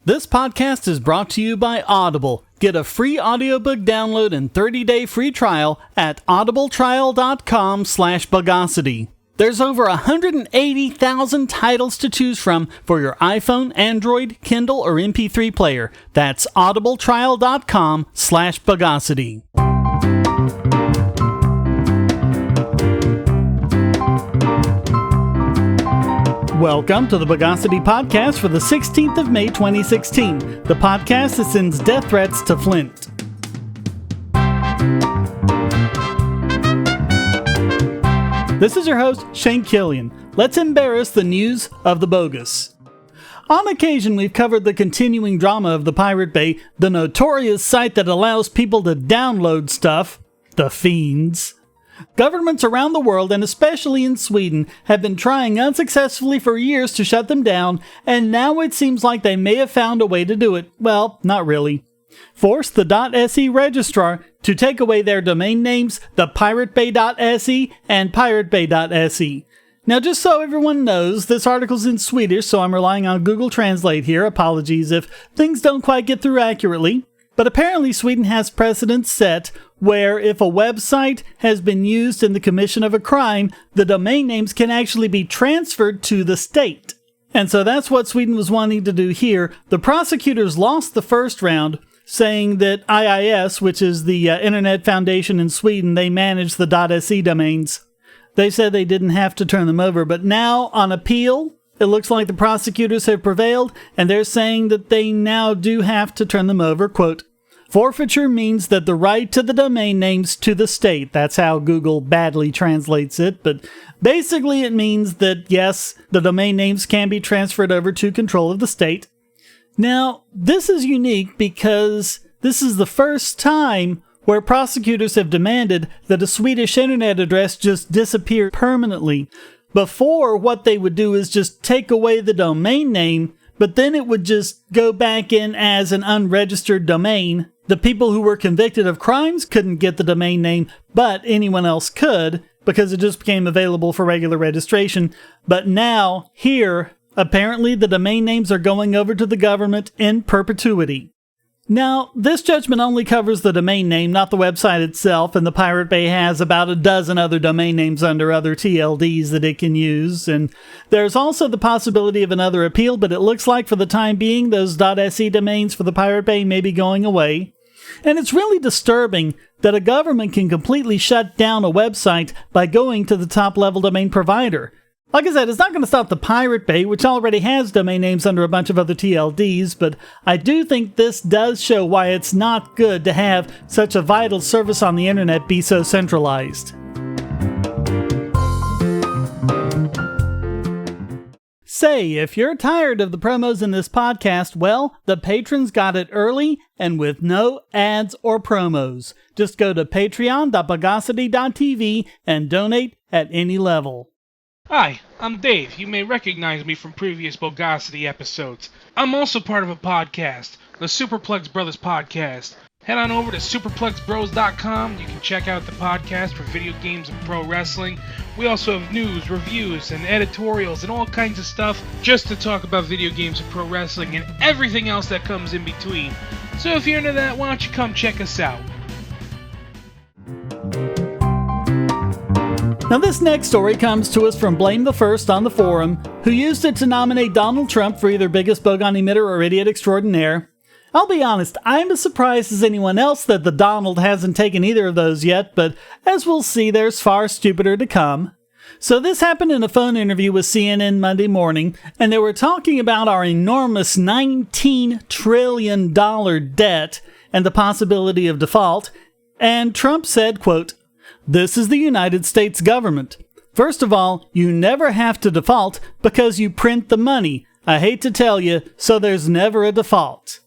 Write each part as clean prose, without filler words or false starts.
This podcast is brought to you by Audible. Get a free audiobook download and 30-day free trial at audibletrial.com/Bogosity. There's over 180,000 titles to choose from for your iPhone, Android, Kindle, or MP3 player. That's audibletrial.com/Bogosity. Welcome to the Bogosity Podcast for the 16th of May 2016, the podcast that sends death threats to Flint. This is your host, Shane Killian. Let's embarrass the news of the bogus. On occasion, we've covered the continuing drama of the Pirate Bay, the notorious site that allows people to download stuff, the fiends. Governments around the world, and especially in Sweden, have been trying unsuccessfully for years to shut them down, and now it seems like they may have found a way to do it. Well, not really. Force the .se registrar to take away their domain names, thepiratebay.se and piratebay.se. Now, just so everyone knows, this article's in Swedish, so I'm relying on Google Translate here. Apologies if things don't quite get through accurately. But apparently Sweden has precedents set where if a website has been used in the commission of a crime, the domain names can actually be transferred to the state. And so that's what Sweden was wanting to do here. The prosecutors lost the first round, saying that IIS, which is the Internet Foundation in Sweden, they manage the .se domains. They said they didn't have to turn them over, but now on appeal, it looks like the prosecutors have prevailed, and they're saying that they now do have to turn them over. Quote, forfeiture means that the right to the domain names to the state. That's how Google badly translates it, but basically it means that, yes, the domain names can be transferred over to control of the state. Now, this is unique because this is the first time where prosecutors have demanded that a Swedish internet address just disappear permanently. Before, what they would do is just take away the domain name, but then it would just go back in as an unregistered domain. The people who were convicted of crimes couldn't get the domain name, but anyone else could, because it just became available for regular registration. But now, here, apparently the domain names are going over to the government in perpetuity. Now, this judgment only covers the domain name, not the website itself, and the Pirate Bay has about a dozen other domain names under other TLDs that it can use, and there's also the possibility of another appeal, but it looks like for the time being, those .se domains for the Pirate Bay may be going away. And it's really disturbing that a government can completely shut down a website by going to the top-level domain provider. Like I said, it's not going to stop the Pirate Bay, which already has domain names under a bunch of other TLDs, but I do think this does show why it's not good to have such a vital service on the internet be so centralized. Say, if you're tired of the promos in this podcast, well, the patrons got it early and with no ads or promos. Just go to patreon.bogosity.tv and donate at any level. Hi, I'm Dave. You may recognize me from previous Bogosity episodes. I'm also part of a podcast, the Superplex Brothers Podcast. Head on over to superplexbros.com. You can check out the podcast for video games and pro wrestling. We also have news, reviews, and editorials and all kinds of stuff just to talk about video games and pro wrestling and everything else that comes in between. So if you're into that, why don't you come check us out? Now this next story comes to us from Blame the First on the forum, who used it to nominate Donald Trump for either biggest Bogon emitter or idiot extraordinaire. I'll be honest, I'm as surprised as anyone else that the Donald hasn't taken either of those yet, but as we'll see, there's far stupider to come. So this happened in a phone interview with CNN Monday morning, and they were talking about our enormous $19 trillion debt and the possibility of default, and Trump said, quote, "This is the United States government. First of all, you never have to default because you print the money. I hate to tell you, so there's never a default."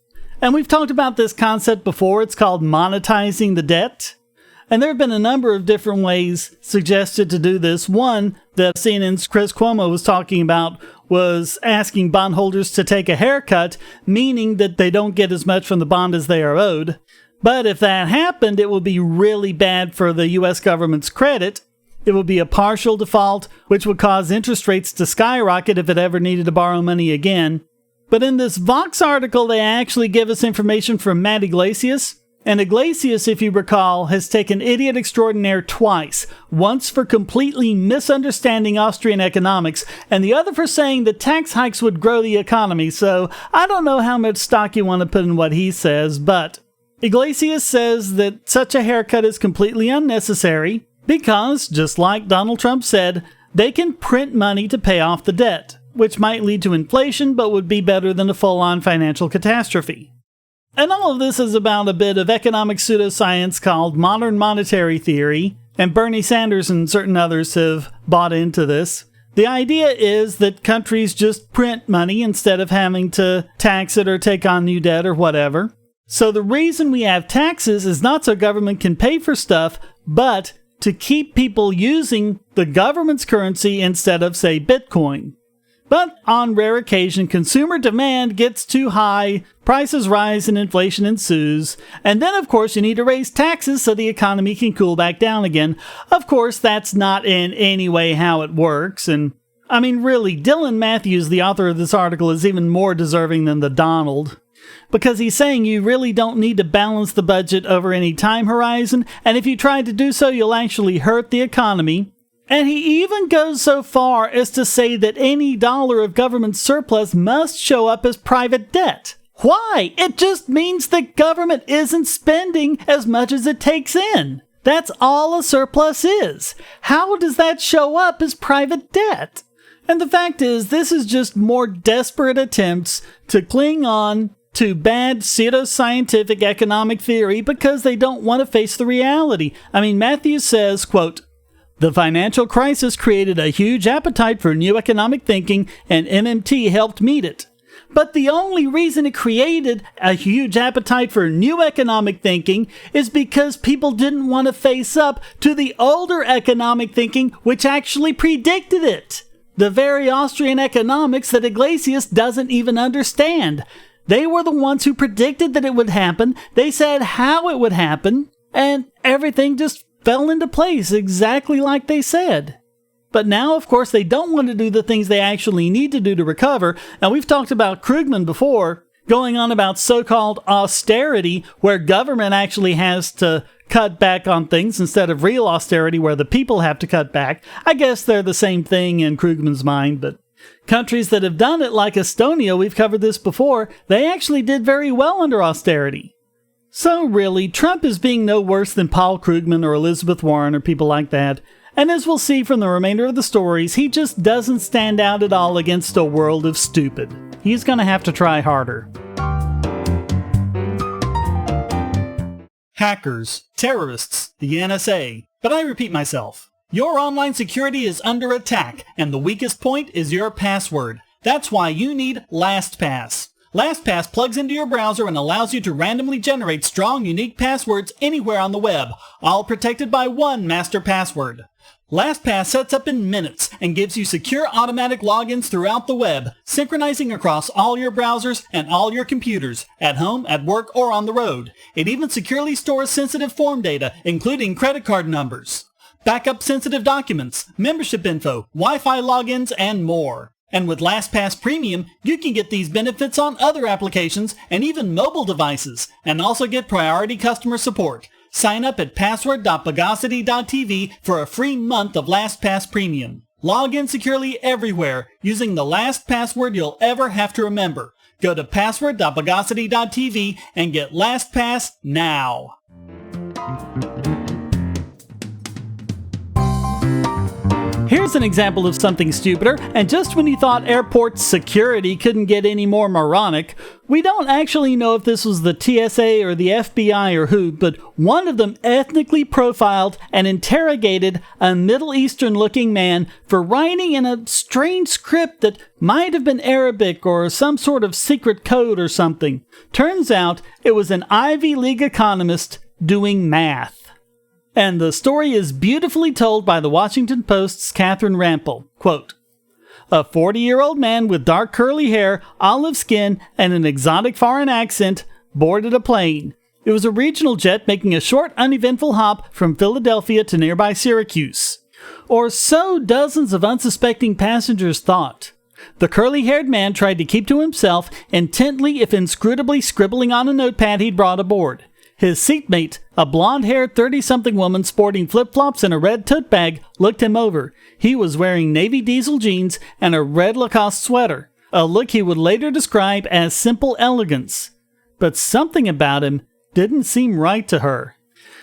And we've talked about this concept before. It's called monetizing the debt. And there have been a number of different ways suggested to do this. One that CNN's Chris Cuomo was talking about was asking bondholders to take a haircut, meaning that they don't get as much from the bond as they are owed. But if that happened, it would be really bad for the U.S. government's credit. It would be a partial default, which would cause interest rates to skyrocket if it ever needed to borrow money again. But in this Vox article, they actually give us information from Matt Iglesias. And Iglesias, if you recall, has taken Idiot Extraordinaire twice. Once for completely misunderstanding Austrian economics, and the other for saying that tax hikes would grow the economy. So I don't know how much stock you want to put in what he says, but Iglesias says that such a haircut is completely unnecessary because, just like Donald Trump said, they can print money to pay off the debt, which might lead to inflation but would be better than a full-on financial catastrophe. And all of this is about a bit of economic pseudoscience called modern monetary theory, and Bernie Sanders and certain others have bought into this. The idea is that countries just print money instead of having to tax it or take on new debt or whatever. So the reason we have taxes is not so government can pay for stuff, but to keep people using the government's currency instead of, say, Bitcoin. But on rare occasion, consumer demand gets too high, prices rise and inflation ensues, and then of course you need to raise taxes so the economy can cool back down again. Of course, that's not in any way how it works, and I mean really, Dylan Matthews, the author of this article, is even more deserving than the Donald. Because he's saying you really don't need to balance the budget over any time horizon, and if you try to do so, you'll actually hurt the economy. And he even goes so far as to say that any dollar of government surplus must show up as private debt. Why? It just means the government isn't spending as much as it takes in. That's all a surplus is. How does that show up as private debt? And the fact is, this is just more desperate attempts to cling on to bad pseudoscientific economic theory because they don't want to face the reality. I mean, Matthews says, quote, "The financial crisis created a huge appetite for new economic thinking, and MMT helped meet it. But the only reason it created a huge appetite for new economic thinking is because people didn't want to face up to the older economic thinking which actually predicted it. The very Austrian economics that Iglesias doesn't even understand. They were the ones who predicted that it would happen. They said how it would happen, and everything just fell into place exactly like they said. But now, of course, they don't want to do the things they actually need to do to recover. Now, we've talked about Krugman before, going on about so-called austerity, where government actually has to cut back on things instead of real austerity, where the people have to cut back. I guess they're the same thing in Krugman's mind, but countries that have done it, like Estonia, we've covered this before, they actually did very well under austerity. So really, Trump is being no worse than Paul Krugman or Elizabeth Warren or people like that. And as we'll see from the remainder of the stories, he just doesn't stand out at all against a world of stupid. He's going to have to try harder. Hackers, terrorists, the NSA. But I repeat myself. Your online security is under attack, and the weakest point is your password. That's why you need LastPass. LastPass plugs into your browser and allows you to randomly generate strong, unique passwords anywhere on the web, all protected by one master password. LastPass sets up in minutes and gives you secure automatic logins throughout the web, synchronizing across all your browsers and all your computers, at home, at work, or on the road. It even securely stores sensitive form data, including credit card numbers, backup sensitive documents, membership info, Wi-Fi logins, and more. And with LastPass Premium, you can get these benefits on other applications and even mobile devices, and also get priority customer support. Sign up at password.bogosity.tv for a free month of LastPass Premium. Log in securely everywhere using the last password you'll ever have to remember. Go to password.bogosity.tv and get LastPass now. Here's an example of something stupider, and just when you thought airport security couldn't get any more moronic, we don't actually know if this was the TSA or the FBI or who, but one of them ethnically profiled and interrogated a Middle Eastern-looking man for writing in a strange script that might have been Arabic or some sort of secret code or something. Turns out it was an Ivy League economist doing math. And the story is beautifully told by the Washington Post's Catherine Rampel. Quote, "A 40-year-old man with dark curly hair, olive skin, and an exotic foreign accent boarded a plane. It was a regional jet making a short, uneventful hop from Philadelphia to nearby Syracuse. Or so dozens of unsuspecting passengers thought. The curly-haired man tried to keep to himself, intently if inscrutably scribbling on a notepad he'd brought aboard. His seatmate, a blonde-haired 30-something woman sporting flip-flops and a red tote bag, looked him over. He was wearing navy diesel jeans and a red Lacoste sweater, a look he would later describe as simple elegance. But something about him didn't seem right to her.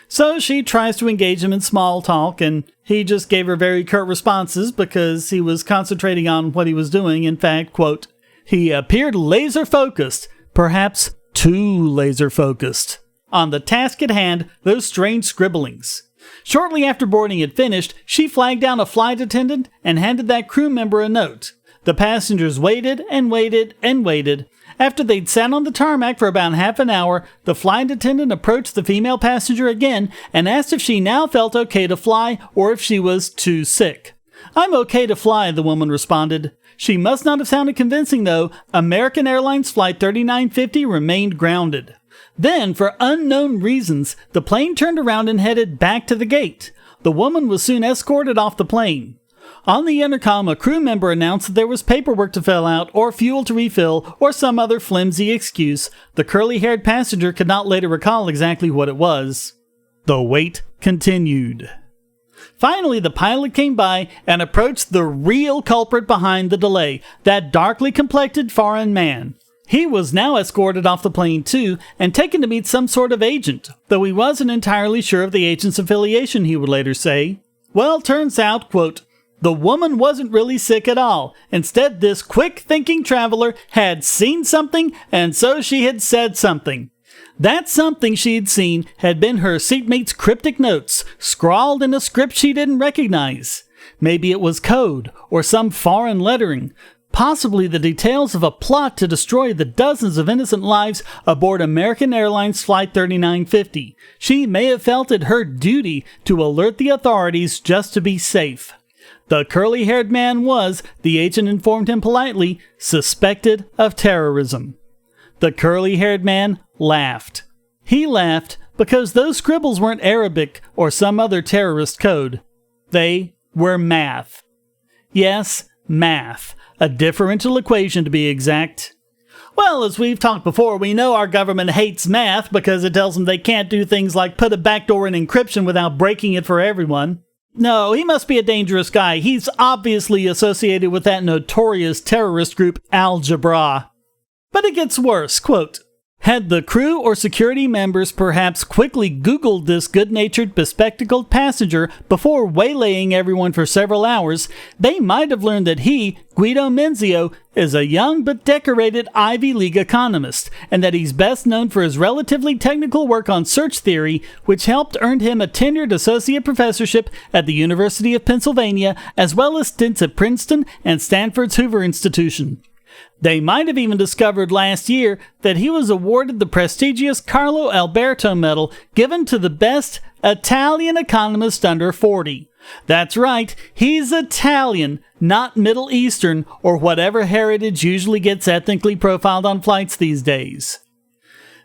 So she tries to engage him in small talk, and he just gave her very curt responses because he was concentrating on what he was doing. In fact, quote, he appeared laser-focused, perhaps too laser-focused, on the task at hand, those strange scribblings. Shortly after boarding had finished, she flagged down a flight attendant and handed that crew member a note. The passengers waited and waited and waited. After they'd sat on the tarmac for about half an hour, the flight attendant approached the female passenger again and asked if she now felt okay to fly or if she was too sick. "I'm okay to fly," the woman responded. She must not have sounded convincing, though. American Airlines Flight 3950 remained grounded. Then, for unknown reasons, the plane turned around and headed back to the gate. The woman was soon escorted off the plane. On the intercom, a crew member announced that there was paperwork to fill out, or fuel to refill, or some other flimsy excuse. The curly-haired passenger could not later recall exactly what it was. The wait continued. Finally, the pilot came by and approached the real culprit behind the delay, that darkly complected foreign man. He was now escorted off the plane too, and taken to meet some sort of agent, though he wasn't entirely sure of the agent's affiliation, he would later say. Well, turns out, quote, the woman wasn't really sick at all. Instead, this quick-thinking traveler had seen something, and so she had said something. That something she'd seen had been her seatmate's cryptic notes, scrawled in a script she didn't recognize. Maybe it was code, or some foreign lettering. Possibly the details of a plot to destroy the dozens of innocent lives aboard American Airlines Flight 3950. She may have felt it her duty to alert the authorities just to be safe. The curly-haired man was, the agent informed him politely, suspected of terrorism. The curly-haired man laughed. He laughed because those scribbles weren't Arabic or some other terrorist code. They were math. Yes, math. A differential equation, to be exact. Well, as we've talked before, we know our government hates math because it tells them they can't do things like put a backdoor in encryption without breaking it for everyone. No, he must be a dangerous guy. He's obviously associated with that notorious terrorist group Al-Jabra. But it gets worse, quote, had the crew or security members perhaps quickly Googled this good-natured, bespectacled passenger before waylaying everyone for several hours, they might have learned that he, Guido Menzio, is a young but decorated Ivy League economist, and that he's best known for his relatively technical work on search theory, which helped earn him a tenured associate professorship at the University of Pennsylvania, as well as stints at Princeton and Stanford's Hoover Institution. They might have even discovered last year that he was awarded the prestigious Carlo Alberto Medal given to the best Italian economist under 40. That's right, he's Italian, not Middle Eastern or whatever heritage usually gets ethnically profiled on flights these days.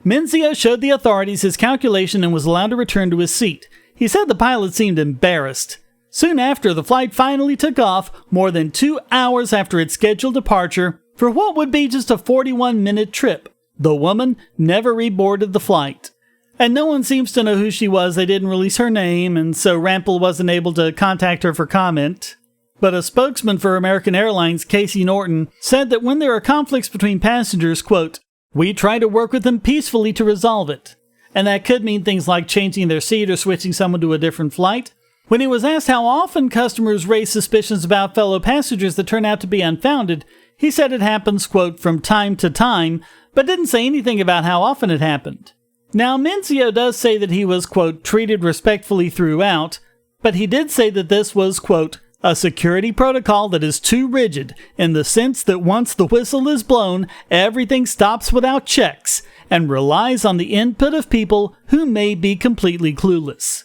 Menzio showed the authorities his calculation and was allowed to return to his seat. He said the pilot seemed embarrassed. Soon after, the flight finally took off, more than 2 hours after its scheduled departure, for what would be just a 41-minute trip. The woman never reboarded the flight. And no one seems to know who she was. They didn't release her name, and so Rampel wasn't able to contact her for comment. But a spokesman for American Airlines, Casey Norton, said that when there are conflicts between passengers, quote, we try to work with them peacefully to resolve it. And that could mean things like changing their seat or switching someone to a different flight. When he was asked how often customers raise suspicions about fellow passengers that turn out to be unfounded, he said it happens, quote, from time to time, but didn't say anything about how often it happened. Now, Menzio does say that he was, quote, treated respectfully throughout, but he did say that this was, quote, a security protocol that is too rigid, in the sense that once the whistle is blown, everything stops without checks, and relies on the input of people who may be completely clueless.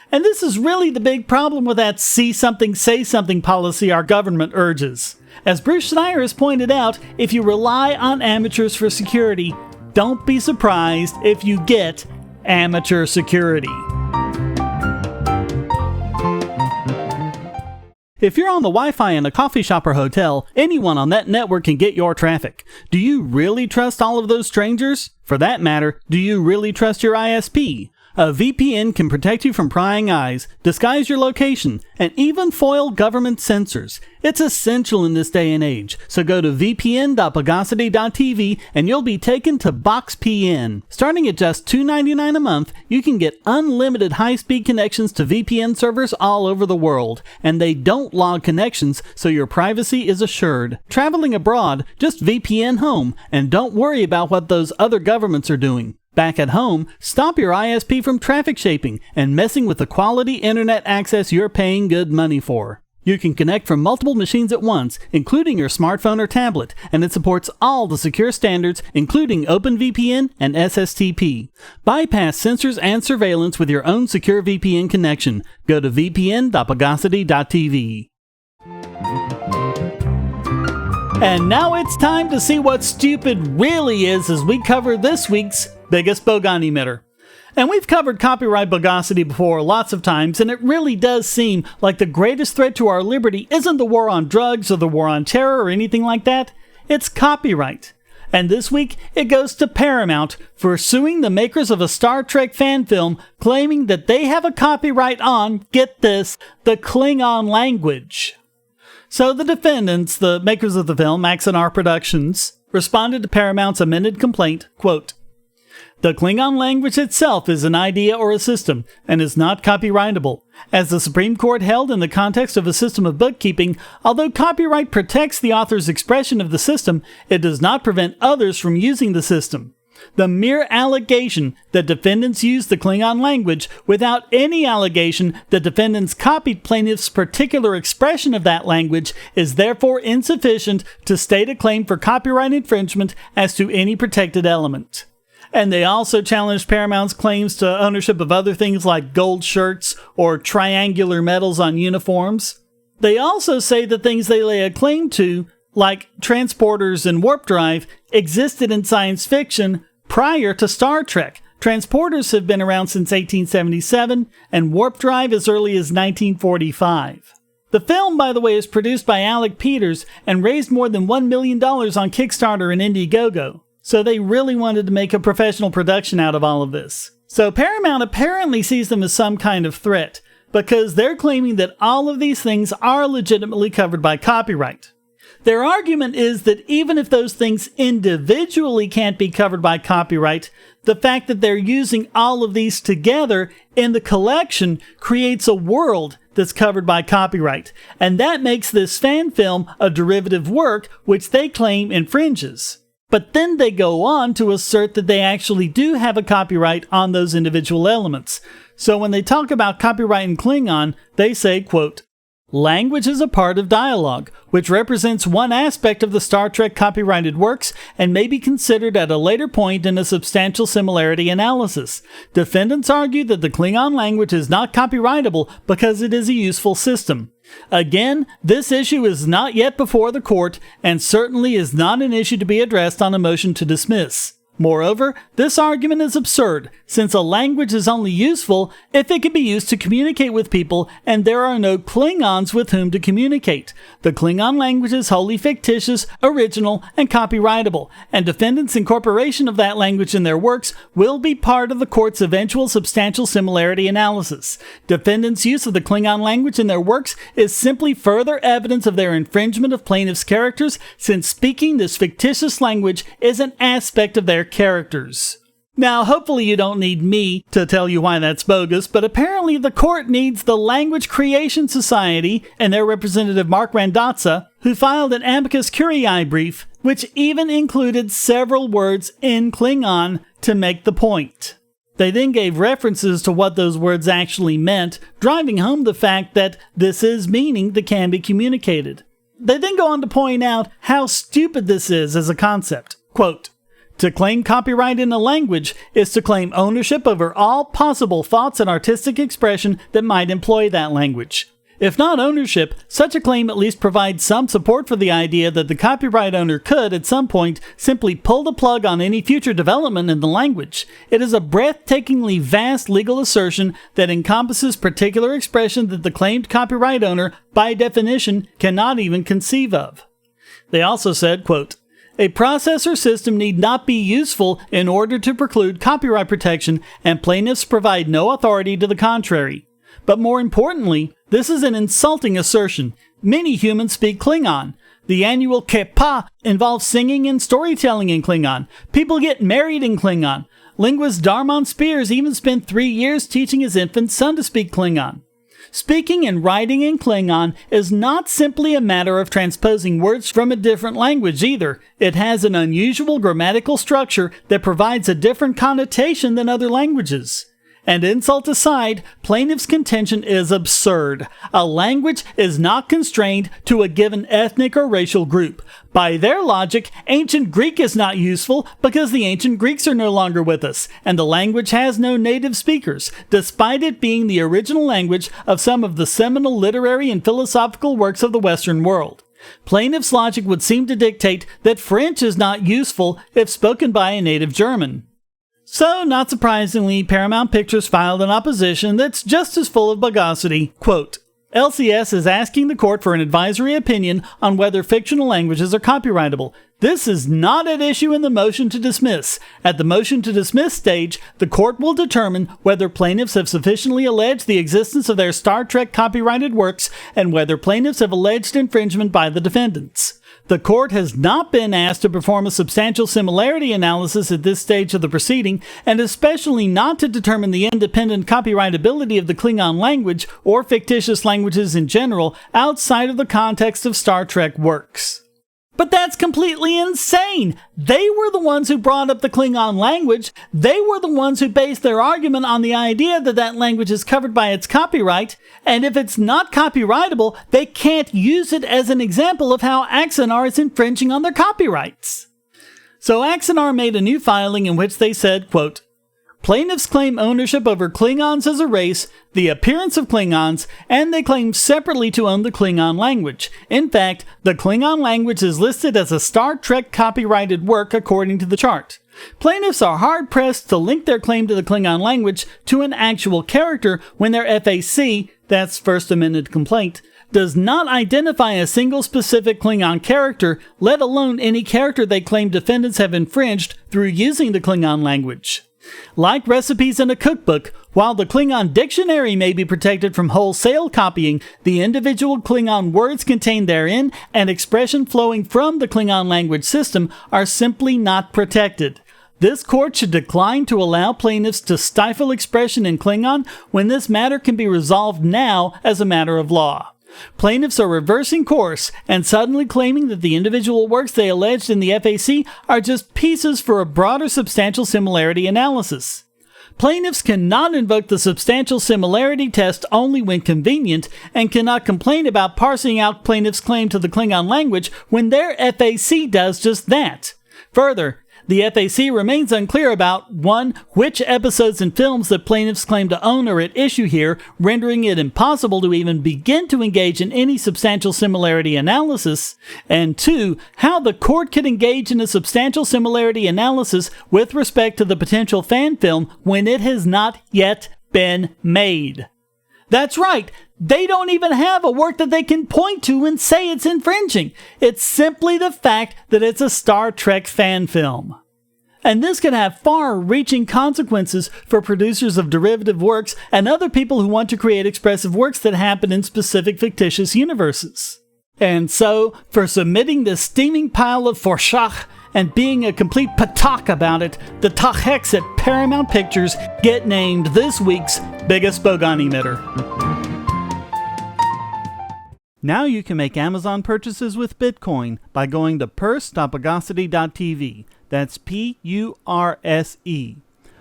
And this is really the big problem with that see something, say something policy our government urges. As Bruce Schneier has pointed out, if you rely on amateurs for security, don't be surprised if you get amateur security. If you're on the Wi-Fi in a coffee shop or hotel, anyone on that network can get your traffic. Do you really trust all of those strangers? For that matter, do you really trust your ISP? A VPN can protect you from prying eyes, disguise your location, and even foil government censors. It's essential in this day and age, so go to vpn.bogosity.tv and you'll be taken to BoxPN. Starting at just $2.99 a month, you can get unlimited high-speed connections to VPN servers all over the world, and they don't log connections, so your privacy is assured. Traveling abroad, just VPN home, and don't worry about what those other governments are doing. Back at home, stop your ISP from traffic shaping and messing with the quality internet access you're paying good money for. You can connect from multiple machines at once, including your smartphone or tablet, and it supports all the secure standards, including OpenVPN and SSTP. Bypass censors and surveillance with your own secure VPN connection. Go to vpn.bogosity.tv. And now it's time to see what stupid really is as we cover this week's biggest Bogon emitter. And we've covered copyright Bogosity before lots of times, and it really does seem like the greatest threat to our liberty isn't the war on drugs or the war on terror or anything like that. It's copyright. And this week, it goes to Paramount for suing the makers of a Star Trek fan film, claiming that they have a copyright on, get this, the Klingon language. So the defendants, the makers of the film, Axanar Productions, responded to Paramount's amended complaint, quote, "The Klingon language itself is an idea or a system, and is not copyrightable. As the Supreme Court held in the context of a system of bookkeeping, although copyright protects the author's expression of the system, it does not prevent others from using the system. The mere allegation that defendants used the Klingon language without any allegation that defendants copied plaintiffs' particular expression of that language is therefore insufficient to state a claim for copyright infringement as to any protected element." And they also challenged Paramount's claims to ownership of other things like gold shirts or triangular medals on uniforms. They also say the things they lay a claim to, like transporters and warp drive, existed in science fiction prior to Star Trek. Transporters have been around since 1877, and warp drive as early as 1945. The film, by the way, is produced by Alec Peters and raised more than $1 million on Kickstarter and Indiegogo. So they really wanted to make a professional production out of all of this. So Paramount apparently sees them as some kind of threat, because they're claiming that all of these things are legitimately covered by copyright. Their argument is that even if those things individually can't be covered by copyright, the fact that they're using all of these together in the collection creates a world that's covered by copyright, and that makes this fan film a derivative work which they claim infringes. But then they go on to assert that they actually do have a copyright on those individual elements. So when they talk about copyright in Klingon, they say, quote, "Language is a part of dialogue, which represents one aspect of the Star Trek copyrighted works and may be considered at a later point in a substantial similarity analysis. Defendants argue that the Klingon language is not copyrightable because it is a useful system. Again, this issue is not yet before the court and certainly is not an issue to be addressed on a motion to dismiss. Moreover, this argument is absurd, since a language is only useful if it can be used to communicate with people, and there are no Klingons with whom to communicate. The Klingon language is wholly fictitious, original, and copyrightable, and defendants' incorporation of that language in their works will be part of the court's eventual substantial similarity analysis. Defendants' use of the Klingon language in their works is simply further evidence of their infringement of plaintiffs' characters, since speaking this fictitious language is an aspect of their characters." Now, hopefully you don't need me to tell you why that's bogus, but apparently the court needs the Language Creation Society and their representative Mark Randazza, who filed an amicus curiae brief, which even included several words in Klingon to make the point. They then gave references to what those words actually meant, driving home the fact that this is meaning that can be communicated. They then go on to point out how stupid this is as a concept. Quote, "To claim copyright in a language is to claim ownership over all possible thoughts and artistic expression that might employ that language. If not ownership, such a claim at least provides some support for the idea that the copyright owner could, at some point, simply pull the plug on any future development in the language. It is a breathtakingly vast legal assertion that encompasses particular expression that the claimed copyright owner, by definition, cannot even conceive of. They also said, quote, "A process or system need not be useful in order to preclude copyright protection, and plaintiffs provide no authority to the contrary. But more importantly, this is an insulting assertion. Many humans speak Klingon. The annual Kepa involves singing and storytelling in Klingon. People get married in Klingon. Linguist Darmon Spears even spent 3 years teaching his infant son to speak Klingon. Speaking and writing in Klingon is not simply a matter of transposing words from a different language either. It has an unusual grammatical structure that provides a different connotation than other languages. And insult aside, plaintiff's contention is absurd. A language is not constrained to a given ethnic or racial group. By their logic, ancient Greek is not useful because the ancient Greeks are no longer with us, and the language has no native speakers, despite it being the original language of some of the seminal literary and philosophical works of the Western world. Plaintiff's logic would seem to dictate that French is not useful if spoken by a native German. So, not surprisingly, Paramount Pictures filed an opposition that's just as full of bogosity. Quote, "LCS is asking the court for an advisory opinion on whether fictional languages are copyrightable. This is not at issue in the motion to dismiss. At the motion to dismiss stage, the court will determine whether plaintiffs have sufficiently alleged the existence of their Star Trek copyrighted works and whether plaintiffs have alleged infringement by the defendants. The court has not been asked to perform a substantial similarity analysis at this stage of the proceeding, and especially not to determine the independent copyrightability of the Klingon language or fictitious languages in general outside of the context of Star Trek works." But that's completely insane! They were the ones who brought up the Klingon language. They were the ones who based their argument on the idea that that language is covered by its copyright, and if it's not copyrightable, they can't use it as an example of how Axanar is infringing on their copyrights. So Axanar made a new filing in which they said, quote, "Plaintiffs claim ownership over Klingons as a race, the appearance of Klingons, and they claim separately to own the Klingon language. In fact, the Klingon language is listed as a Star Trek copyrighted work according to the chart. Plaintiffs are hard-pressed to link their claim to the Klingon language to an actual character when their FAC, that's First Amendment complaint, does not identify a single specific Klingon character, let alone any character they claim defendants have infringed through using the Klingon language. Like recipes in a cookbook, while the Klingon dictionary may be protected from wholesale copying, the individual Klingon words contained therein and expression flowing from the Klingon language system are simply not protected. This court should decline to allow plaintiffs to stifle expression in Klingon when this matter can be resolved now as a matter of law. Plaintiffs are reversing course and suddenly claiming that the individual works they alleged in the FAC are just pieces for a broader substantial similarity analysis. Plaintiffs cannot invoke the substantial similarity test only when convenient and cannot complain about parsing out plaintiffs' claim to the Klingon language when their FAC does just that. Further, the FAC remains unclear about 1. Which episodes and films that plaintiffs claim to own are at issue here, rendering it impossible to even begin to engage in any substantial similarity analysis, and 2. How the court could engage in a substantial similarity analysis with respect to the potential fan film when it has not yet been made. That's right, they don't even have a work that they can point to and say it's infringing. It's simply the fact that it's a Star Trek fan film. And this can have far-reaching consequences for producers of derivative works and other people who want to create expressive works that happen in specific fictitious universes. And so, for submitting this steaming pile of Forschach and being a complete patak about it, the Tachex at Paramount Pictures get named this week's biggest Bogon emitter. Now you can make Amazon purchases with Bitcoin by going to purse.bogosity.tv. That's P-U-R-S-E.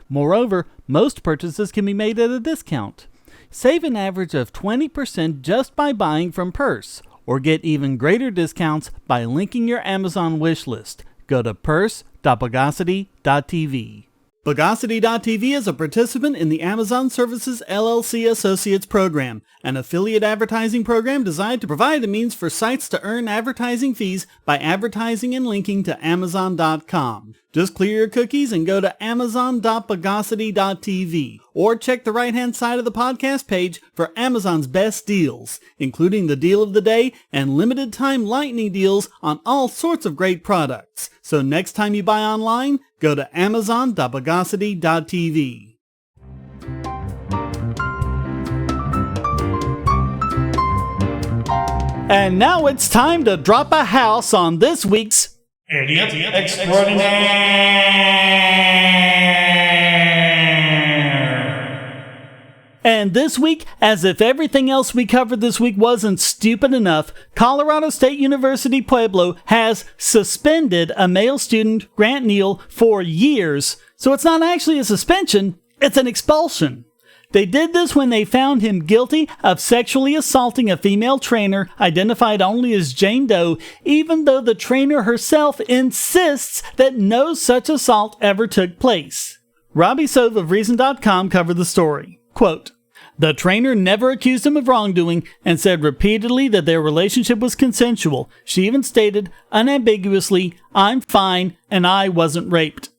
Moreover, most purchases can be made at a discount. Save an average of 20% just by buying from Purse, or get even greater discounts by linking your Amazon wish list. Go to purse.bogosity.tv. Bogosity.tv is a participant in the Amazon Services LLC Associates Program, an affiliate advertising program designed to provide a means for sites to earn advertising fees by advertising and linking to Amazon.com. Just clear your cookies and go to amazon.bogosity.tv, or check the right-hand side of the podcast page for Amazon's best deals, including the deal of the day and limited-time lightning deals on all sorts of great products. So next time you buy online, go to amazon.bogosity.tv. And now it's time to drop a house on this week's Idiot Extraordinaire. And this week, as if everything else we covered this week wasn't stupid enough, Colorado State University-Pueblo has suspended a male student, Grant Neal, for years. So it's not actually a suspension, it's an expulsion. They did this when they found him guilty of sexually assaulting a female trainer identified only as Jane Doe, even though the trainer herself insists that no such assault ever took place. Robbie Sove of Reason.com covered the story. Quote, "The trainer never accused him of wrongdoing and said repeatedly that their relationship was consensual. She even stated unambiguously, 'I'm fine and I wasn't raped.'"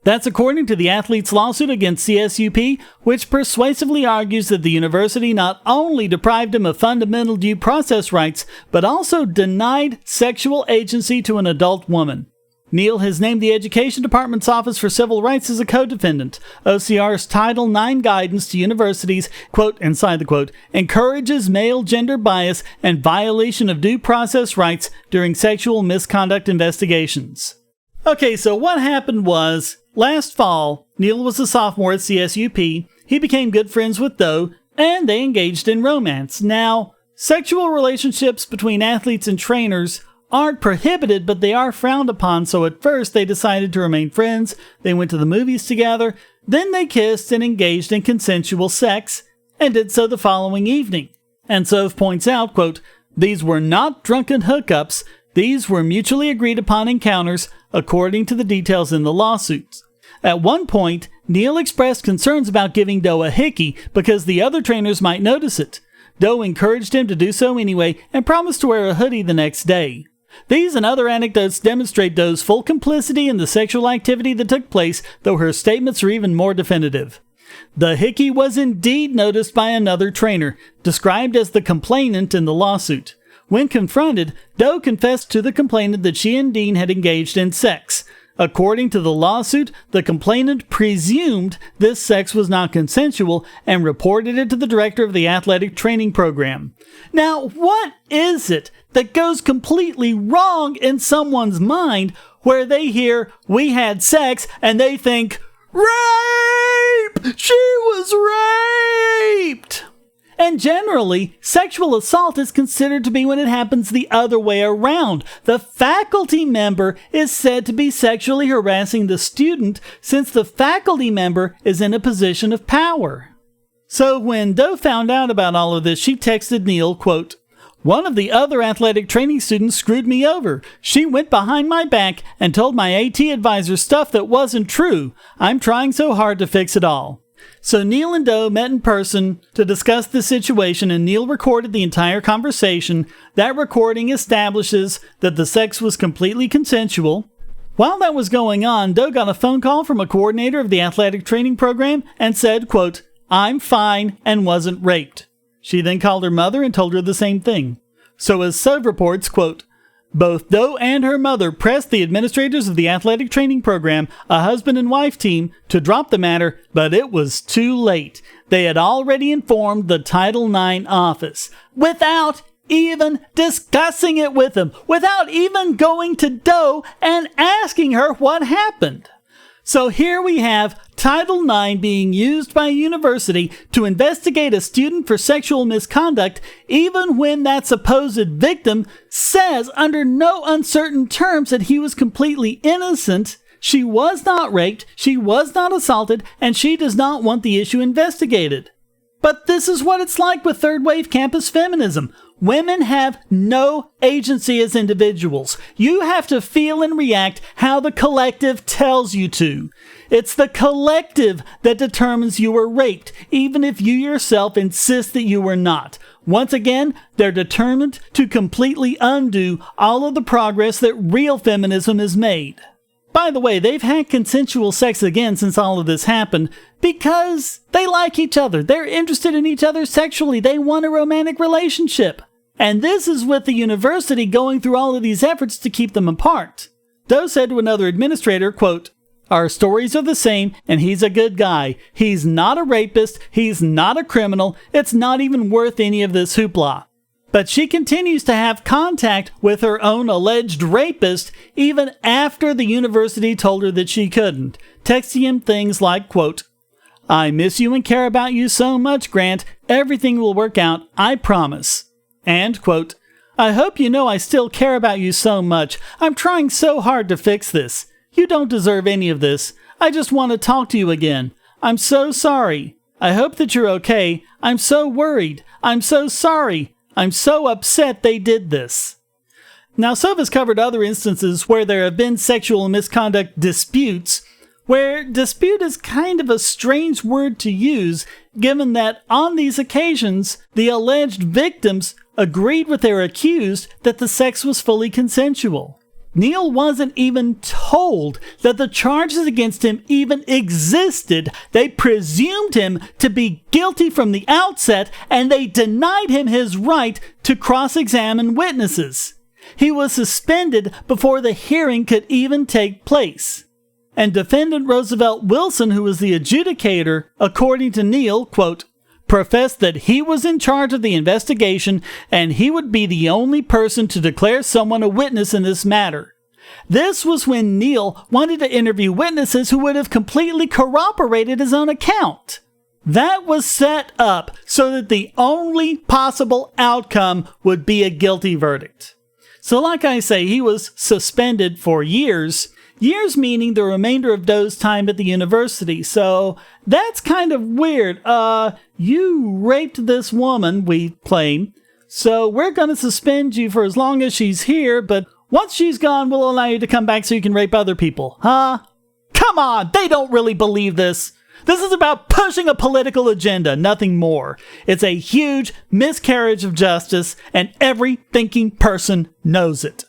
That's according to the athlete's lawsuit against CSUP, which persuasively argues that the university not only deprived him of fundamental due process rights, but also denied sexual agency to an adult woman. Neal has named the Education Department's Office for Civil Rights as a co-defendant. OCR's Title IX guidance to universities, quote, inside the quote, encourages male gender bias and violation of due process rights during sexual misconduct investigations. Okay, so what happened was, last fall, Neal was a sophomore at CSUP, he became good friends with Doe, and they engaged in romance. Now, sexual relationships between athletes and trainers aren't prohibited, but they are frowned upon, so at first they decided to remain friends, they went to the movies together, then they kissed and engaged in consensual sex, and did so the following evening. And Sove points out, quote, "These were not drunken hookups, these were mutually agreed upon encounters, according to the details in the lawsuits." At one point, Neal expressed concerns about giving Doe a hickey because the other trainers might notice it. Doe encouraged him to do so anyway and promised to wear a hoodie the next day. These and other anecdotes demonstrate Doe's full complicity in the sexual activity that took place, though her statements are even more definitive. The hickey was indeed noticed by another trainer, described as the complainant in the lawsuit. When confronted, Doe confessed to the complainant that she and Dean had engaged in sex. According to the lawsuit, the complainant presumed this sex was not consensual and reported it to the director of the athletic training program. Now, what is it that goes completely wrong in someone's mind where they hear, "we had sex," and they think, "rape! She was raped!" And generally, sexual assault is considered to be when it happens the other way around. The faculty member is said to be sexually harassing the student since the faculty member is in a position of power. So when Doe found out about all of this, she texted Neal, quote, "One of the other athletic training students screwed me over. She went behind my back and told my AT advisor stuff that wasn't true. I'm trying so hard to fix it all." So Neal and Doe met in person to discuss the situation, and Neal recorded the entire conversation. That recording establishes that the sex was completely consensual. While that was going on, Doe got a phone call from a coordinator of the athletic training program and said, quote, "I'm fine and wasn't raped." She then called her mother and told her the same thing. So as Sove reports, quote, "Both Doe and her mother pressed the administrators of the athletic training program, a husband and wife team, to drop the matter, but it was too late. They had already informed the Title IX office without even discussing it with them, without even going to Doe and asking her what happened." So here we have Title IX being used by a university to investigate a student for sexual misconduct, even when that supposed victim says under no uncertain terms that he was completely innocent, she was not raped, she was not assaulted, and she does not want the issue investigated. But this is what it's like with third-wave campus feminism. Women have no agency as individuals. You have to feel and react how the collective tells you to. It's the collective that determines you were raped, even if you yourself insist that you were not. Once again, they're determined to completely undo all of the progress that real feminism has made. By the way, they've had consensual sex again since all of this happened because they like each other. They're interested in each other sexually. They want a romantic relationship. And this is with the university going through all of these efforts to keep them apart. Doe said to another administrator, quote, "Our stories are the same, and he's a good guy. He's not a rapist. He's not a criminal. It's not even worth any of this hoopla." But she continues to have contact with her own alleged rapist even after the university told her that she couldn't, texting him things like, quote, "I miss you and care about you so much, Grant. Everything will work out, I promise." And, quote, "I hope you know I still care about you so much. I'm trying so hard to fix this. You don't deserve any of this. I just want to talk to you again. I'm so sorry. I hope that you're okay. I'm so worried. I'm so sorry. I'm so upset they did this." Now, Sova's covered other instances where there have been sexual misconduct disputes, where dispute is kind of a strange word to use, given that on these occasions, the alleged victims agreed with their accused that the sex was fully consensual. Neil wasn't even told that the charges against him even existed. They presumed him to be guilty from the outset, and they denied him his right to cross-examine witnesses. He was suspended before the hearing could even take place. And defendant Roosevelt Wilson, who was the adjudicator, according to Neil, quote, "professed that he was in charge of the investigation and he would be the only person to declare someone a witness in this matter." This was when Neil wanted to interview witnesses who would have completely corroborated his own account. That was set up so that the only possible outcome would be a guilty verdict. So like I say, he was suspended for years. Years meaning the remainder of Doe's time at the university. So that's kind of weird. You raped this woman, we claim. So we're going to suspend you for as long as she's here, but once she's gone, we'll allow you to come back so you can rape other people. Huh? Come on, they don't really believe this. This is about pushing a political agenda, nothing more. It's a huge miscarriage of justice, and every thinking person knows it.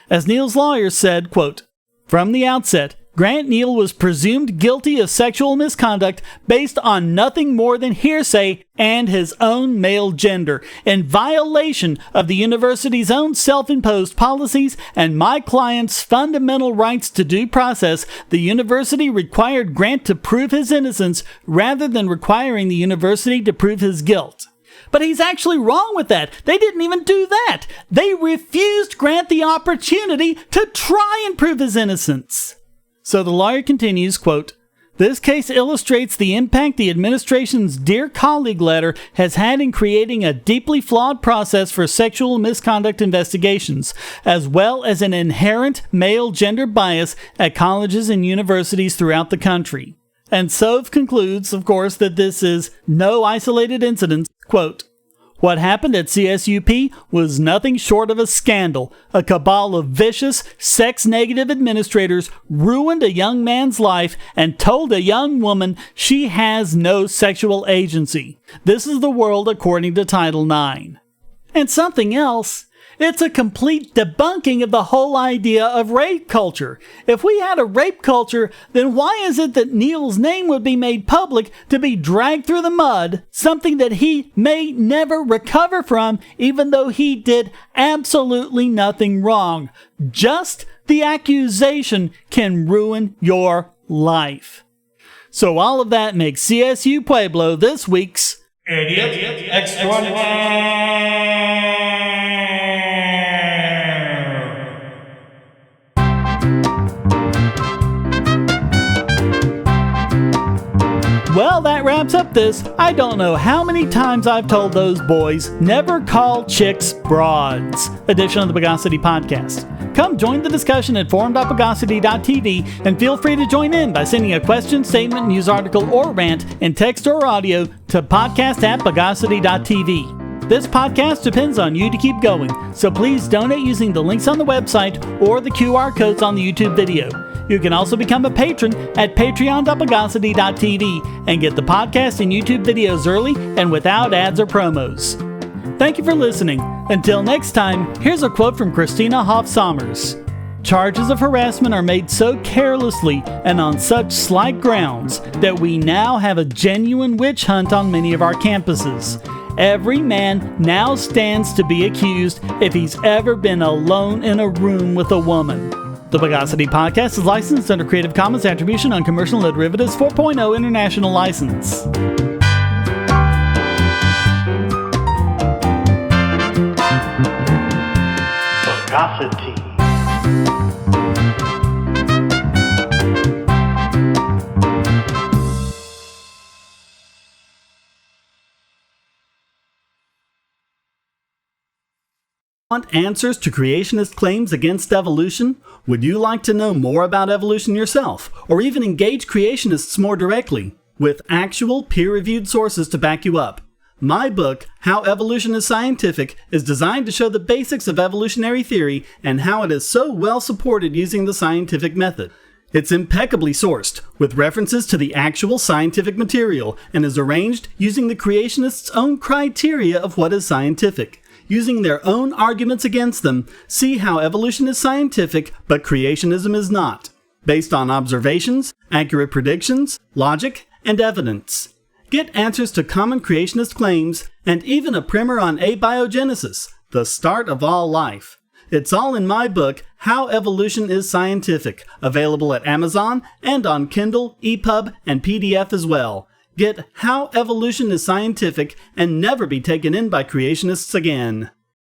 As Neil's lawyer said, quote, "From the outset, Grant Neil was presumed guilty of sexual misconduct based on nothing more than hearsay and his own male gender, in violation of the university's own self-imposed policies and my client's fundamental rights to due process. The university required Grant to prove his innocence rather than requiring the university to prove his guilt." But he's actually wrong with that. They didn't even do that. They refused Grant the opportunity to try and prove his innocence. So the lawyer continues, quote, "This case illustrates the impact the administration's Dear Colleague letter has had in creating a deeply flawed process for sexual misconduct investigations, as well as an inherent male gender bias at colleges and universities throughout the country." And Sove concludes, of course, that this is no isolated incident. Quote, "What happened at CSUP was nothing short of a scandal. A cabal of vicious, sex-negative administrators ruined a young man's life and told a young woman she has no sexual agency. This is the world according to Title IX." And something else. It's a complete debunking of the whole idea of rape culture. If we had a rape culture, then why is it that Neil's name would be made public to be dragged through the mud, something that he may never recover from, even though he did absolutely nothing wrong? Just the accusation can ruin your life. So all of that makes CSU-Pueblo this week's Idiot Extraordinaire. Well, that wraps up this. I don't know how many times I've told those boys, never call chicks broads edition of the Bogosity Podcast. Come join the discussion at forum.bogosity.tv and feel free to join in by sending a question, statement, news article, or rant in text or audio to podcast@bogosity.tv. This podcast depends on you to keep going, so please donate using the links on the website or the QR codes on the YouTube video. You can also become a patron at patreon.bogosity.tv and get the podcast and YouTube videos early and without ads or promos. Thank you for listening. Until next time, here's a quote from Christina Hoff Sommers. Charges of harassment are made so carelessly and on such slight grounds that we now have a genuine witch hunt on many of our campuses. Every man now stands to be accused if he's ever been alone in a room with a woman. The Bogosity Podcast is licensed under Creative Commons Attribution Non-Commercial No Derivatives 4.0 International License. Bogosity. Want answers to creationist claims against evolution? Would you like to know more about evolution yourself, or even engage creationists more directly, with actual peer-reviewed sources to back you up? My book, How Evolution is Scientific, is designed to show the basics of evolutionary theory and how it is so well supported using the scientific method. It's impeccably sourced, with references to the actual scientific material, and is arranged using the creationists' own criteria of what is scientific. Using their own arguments against them, see how evolution is scientific, but creationism is not, based on observations, accurate predictions, logic, and evidence. Get answers to common creationist claims, and even a primer on abiogenesis, the start of all life. It's all in my book, How Evolution is Scientific, available at Amazon and on Kindle, EPUB, and PDF as well. Get How Evolution is Scientific and never be taken in by creationists again.